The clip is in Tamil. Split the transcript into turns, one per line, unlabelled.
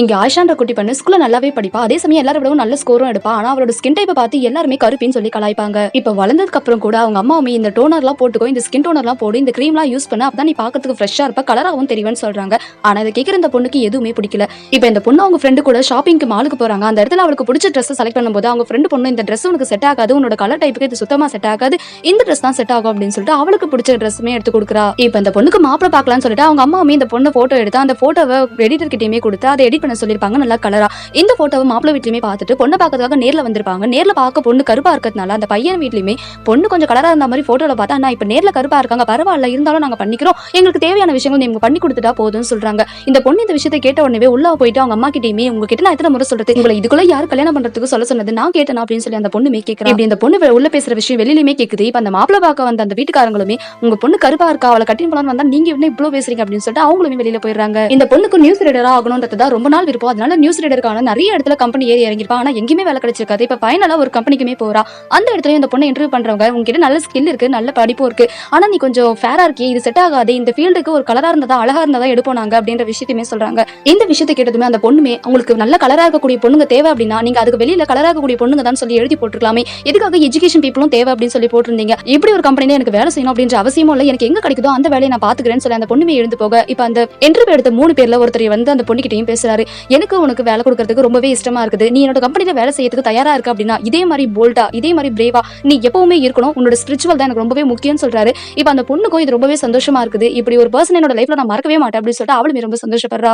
இங்க ஆயிஷான்ற குட்டி பொண்ணு ஸ்கூல்ல நல்லாவே படிப்பா. அதே சமயம் எல்லாரும் விடவும் நல்ல ஸ்கோரும் எடுப்பா. ஆனா அவளோட ஸ்கின் டைப்பை பார்த்து எல்லாருமே கருப்பின்னு சொல்லி கலாய்ப்பாங்க. இப்ப வளர்ந்ததுக்கு அப்புறம் கூட அவங்க அம்மாவுமே இந்த டோனர்லாம் போட்டுக்கோ, இந்த ஸ்கின் டோனர்லாம் போடு, இந்த கிரீம்லாம் யூஸ் பண்ண, அப்பதான் நீ பார்க்கறதுக்கு ஃப்ரெஷ்ஷா இருப்ப, கலராகவும் தெரியும்னு சொல்றாங்க. ஆனா இதை கேட்கிற இந்த பொண்ணுக்கு எதுவுமே பிடிக்கல. இப்ப இந்த பொண்ணு அவங்க ஃப்ரெண்டு கூட ஷாப்பிங்க்கு மாலுக்கு போறாங்க. அந்த இடத்துல அவளுக்கு பிடிச்ச ட்ரெஸ் செலக்ட் பண்ணும்போது அவங்க ஃப்ரெண்டு பொண்ணு இந்த ட்ரெஸ் உனக்கு செட் ஆகாது, உன்னோட கலர் டைப்புக்கு இது சுத்தமா செட் ஆகாது, இந்த ட்ரெஸ் தான் செட் ஆகும் அப்படின்னு சொல்லிட்டு அவளுக்கு பிடிச்ச ட்ரெஸ்ஸுமே எடுத்து கொடுக்குறா. இப்ப இந்த பொண்ணுக்கு மாப்பிள பார்க்கலாம்னு சொல்லிட்டு அவங்க அம்மாவுமே இந்த பொண்ணு போட்டோ எடுத்து அந்த போட்டோவை எடிட்டர் கிட்டயுமே கொடுத்து அதை எடிட் பண்ண சொல்லிருப்பாங்க நல்லா கலரா. இந்த போட்டோவை மாப்பிள வீட்லயுமே பார்த்துட்டு பொண்ணை பார்க்கறதுக்காக நேர்ல வந்திருப்பாங்க. நேர்ல பார்க்க பொண்ணு கருப்பா இருக்கிறதுனால அந்த பையன் வீட்லயுமே பொண்ணு கொஞ்சம் கலரா இருந்த மாதிரி போட்டோல பார்த்தா, அண்ணா இப்ப நேர்ல கருப்பா இருக்காங்க, பரவாயில்ல, இருந்தாலும் நாங்க பண்ணிக்கிறோம், எங்களுக்கு தேவையான விஷயங்கள் நீங்க பண்ணி கொடுத்துட்டா போதும்னு சொல்றாங்க. இந்த பொண்ணு இந்த விஷயத்தை கேட்ட உடனே உள்ள போயிட்டு அவங்க அம்மா கிட்டயுமே, உங்ககிட்ட நான் எத்தனை முறை சொல்றது, உங்களை இதுக்குள்ள யாரு கல்யாணம் பண்றதுக்கு சொல்ல சொன்னது, நான் கேட்டேன் அப்படின்னு சொல்லி அந்த பொண்ணுமே கேட்கிறா. இப்படி இந்த பொண்ணு உள்ள பேசுற விஷயம் வெளியிலுமே கேக்குது. இப்ப அந்த மாப்பிள பார்க்க வந்த அந்த வீட்டுக்காரங்களுமே, உங்க பொண்ணு கருப்பா இருக்கா, அவளை கட்டின் போலான்னு வந்தா நீங்க என்ன இவ்வளவு பேசுறீங்க அப்படின்னு சொல்லிட்டு அவங்களுமே வெளியில போயிடுறாங்க. இந்த பொண்ணுக்கு நியூஸ் ரீடரா ஆகணும்ன்றதா ரொம்ப நாள் விருப்பம். அதனால நியூஸ் ரீடருக்கான நிறைய இடத்துல கம்பெனி ஏறி இறங்கிருப்பா. ஆனா எங்கேயுமே வேலை கிடைச்சிருக்காது. இப்ப ஃபைனலா ஒரு கம்பெனிக்குமே போறா. அந்த இடத்துல இந்த பொண்ணை இன்டர்வியூ பண்றவங்க, உங்ககிட்ட நல்ல ஸ்கில் இருக்கு, நல்ல படிப்பும் இருக்கு, ஆனா நீ கொஞ்சம் ஃபேரா இருக்கே, இது செட் ஆகாது, இந்த ஃபீல்டுக்கு ஒரு கலரா இருந்ததா அழகா இருந்ததா எடுப்போம் நாங்க அப்படின்ற விஷயத்தையுமே சொல்றாங்க. இந்த விஷயத்தை கேட்டதுமே அந்த பொண்ணுமே, உங்களுக்கு நல்ல கலரா இருக்கக்கூடிய பொண்ணுங்க தேவை அப்படின்னா நீங்க அதுக்கு வெளியில கலரா இருக்கக்கூடிய பொண்ணுங்க தான் சொல்லி எழுதி போட்டுருக்கலாமே, எதுக்காக எஜுகேஷன் பீப்புளும் தேவை அப்படின்னு சொல்லி போட்டிருந்தீங்க, இப்படி ஒரு கம்பெனில எனக்கு வேலை செய்யணும் அப்படின்ற அவசியமும் இல்லை, எனக்கு எங்க கிடைக்குதோ அந்த வேலையை நான் பாத்துக்கிறேன்னு சொல்லி அந்த பொண்ணுமே எழுந்து போக, இப்ப அந்த இன்டர்வியூ எடுத்த 3 பேர்ல ஒருத்தர் வந்து அந்த பொண்ணுகிட்டையும் பேசுறாரு. எனக்கு உனக்கு வேலை கொடுக்கறதுக்கு ரொம்பவே இஷ்டமா இருக்குது, நீ என்னோட கம்பெனில வேலை செய்யறதுக்கு தயாரா இருக்கு அப்படின்னா இதே மாதிரி போல்டா, இதே மாதிரி பிரேவா நீ எப்பவுமே இருக்கணும், உன்னோட ஸ்பிரிச்சுவல் தான் எனக்கு ரொம்பவே முக்கியம்னு சொல்றாரு. இப்ப அந்த பொண்ணுக்கும் இது ரொம்பவே சந்தோஷமா இருக்குது. இப்படி ஒரு பர்சன் என்னோட லைஃப்ல நான் மறக்கவே மாட்டேன் அப்படின்னு சொல்லிட்டு அவளுமே ரொம்ப சந்தோஷப்படுறா.